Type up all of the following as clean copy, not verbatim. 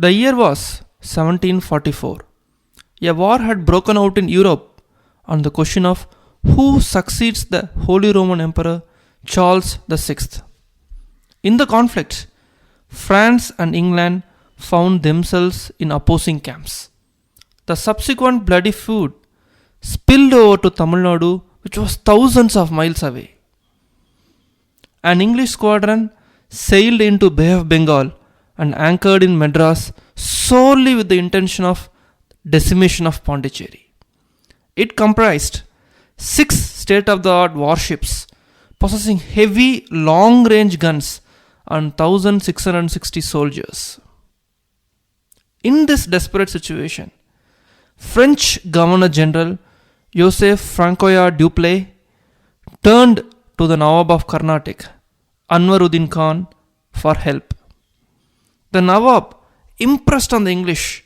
The year was 1744. A war had broken out in Europe on the question of who succeeds the Holy Roman Emperor Charles VI. In the conflict, France and England found themselves in opposing camps. The subsequent bloody feud spilled over to Tamil Nadu, which was thousands of miles away. An English squadron sailed into Bay of Bengal and anchored in Madras solely with the intention of decimation of Pondicherry. It comprised 6 state-of-the-art warships possessing heavy long-range guns and 1,660 soldiers. In this desperate situation, French Governor General Joseph Francois Dupleix turned to the Nawab of Carnatic, Anwaruddin Khan, for help. The Nawab impressed on the English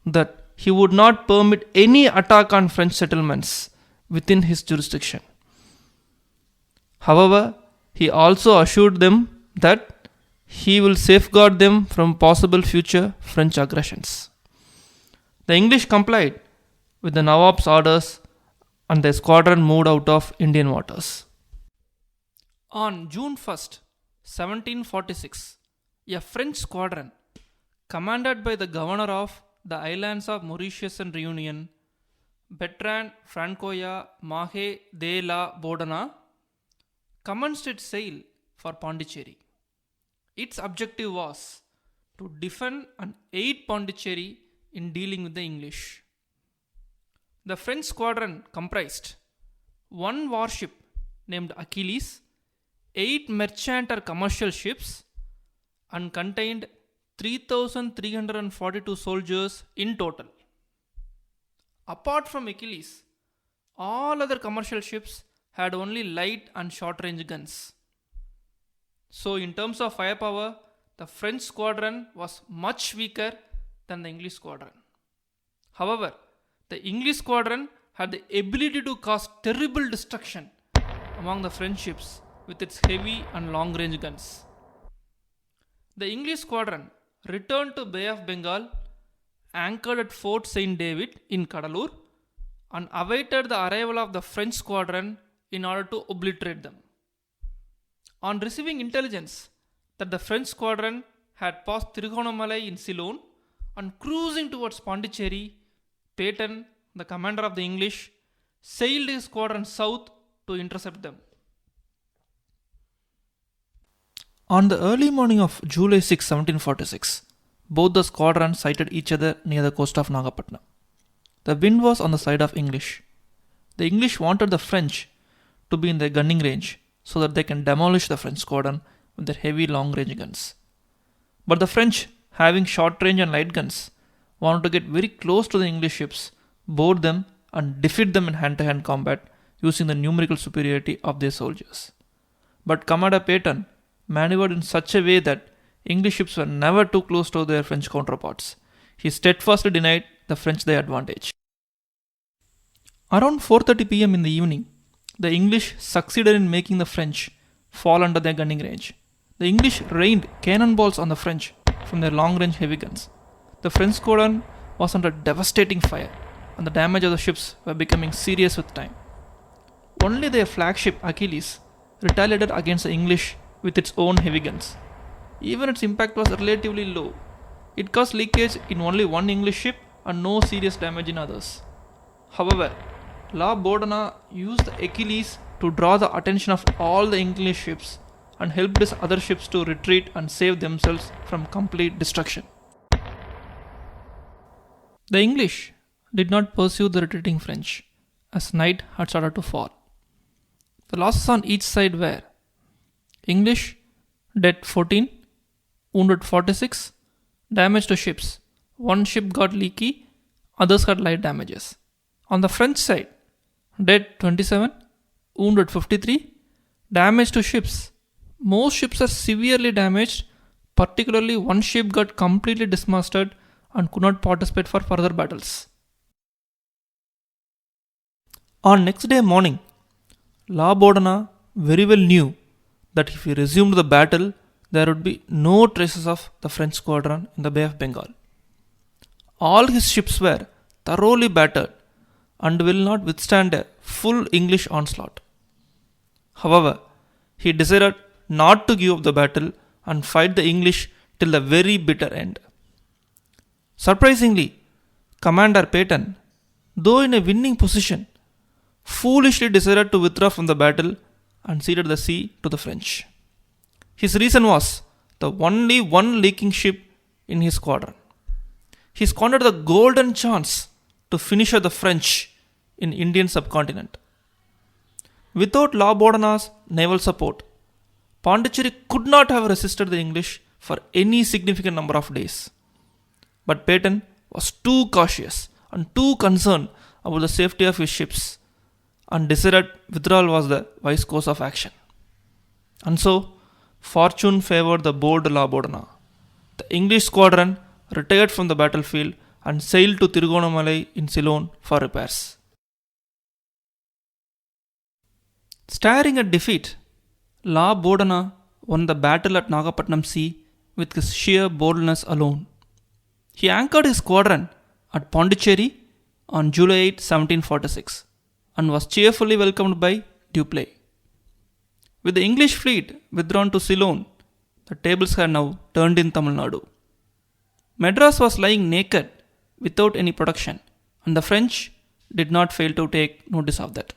that he would not permit any attack on French settlements within his jurisdiction. However, he also assured them that he will safeguard them from possible future French aggressions. The English complied with the Nawab's orders and the squadron moved out of Indian waters. On June 1st, 1746, a French squadron commanded by the governor of the islands of Mauritius and Reunion, Bertrand Francois Mahe de la Bourdonnais, commenced its sail for Pondicherry. Its objective was to defend and aid Pondicherry in dealing with the English. The French squadron comprised 1 warship named Achilles, 8 merchant or commercial ships, and contained 3,342 soldiers in total. Apart from Achilles, all other commercial ships had only light and short range guns. So, in terms of firepower, the French squadron was much weaker than the English squadron. However, the English squadron had the ability to cause terrible destruction among the French ships with its heavy and long range guns. The English squadron returned to Bay of Bengal, anchored at Fort St. David in Kadalur, and awaited the arrival of the French squadron in order to obliterate them. On receiving intelligence that the French squadron had passed Tirukonamalai in Ceylon and cruising towards Pondicherry, Peyton, the commander of the English, sailed his squadron south to intercept them. On the early morning of July 6, 1746, both the squadrons sighted each other near the coast of Nagapattinam. The wind was on the side of English. The English wanted the French to be in their gunning range so that they can demolish the French squadron with their heavy long-range guns. But the French, having short-range and light guns, wanted to get very close to the English ships, board them and defeat them in hand-to-hand combat using the numerical superiority of their soldiers. But Commander Peyton maneuvered in such a way that English ships were never too close to their French counterparts. He steadfastly denied the French their advantage. Around 4:30 p.m. in the evening, the English succeeded in making the French fall under their gunning range. The English rained cannonballs on the French from their long-range heavy guns. The French squadron was under devastating fire, and the damage of the ships were becoming serious with time. Only their flagship Achilles retaliated against the English with its own heavy guns. Even its impact was relatively low. It caused leakage in only one English ship and no serious damage in others. However, La Bourdonnais used the Achilles to draw the attention of all the English ships and helped his other ships to retreat and save themselves from complete destruction. The English did not pursue the retreating French as night had started to fall. The losses on each side were English dead 14, wounded 46, damage to ships. One ship got leaky, others got light damages. On the French side, dead 27, wounded 53, damage to ships. Most ships are severely damaged, particularly one ship got completely dismasted and could not participate for further battles. On next day morning, La Bourdonnais very well knew that if he resumed the battle, there would be no traces of the French squadron in the Bay of Bengal. All his ships were thoroughly battered and will not withstand a full English onslaught. However, he decided not to give up the battle and fight the English till the very bitter end. Surprisingly, Commander Peyton, though in a winning position, foolishly decided to withdraw from the battle and ceded the sea to the French. His reason was the only one leaking ship in his squadron. He squandered the golden chance to finish the French in Indian subcontinent. Without La Bourdonna's naval support, Pondicherry could not have resisted the English for any significant number of days. But Peyton was too cautious and too concerned about the safety of his ships and decided withdrawal was the wise course of action. And so, fortune favoured the bold La Bourdonna. The English squadron retired from the battlefield and sailed to Tirugonamalai in Ceylon for repairs. Staring at defeat, La Bourdonna won the battle at Nagapattinam Sea with his sheer boldness alone. He anchored his squadron at Pondicherry on July 8, 1746 and was cheerfully welcomed by Dupleix. With the English fleet withdrawn to Ceylon, the tables had now turned in Tamil Nadu. Madras was lying naked without any protection, and the French did not fail to take notice of that.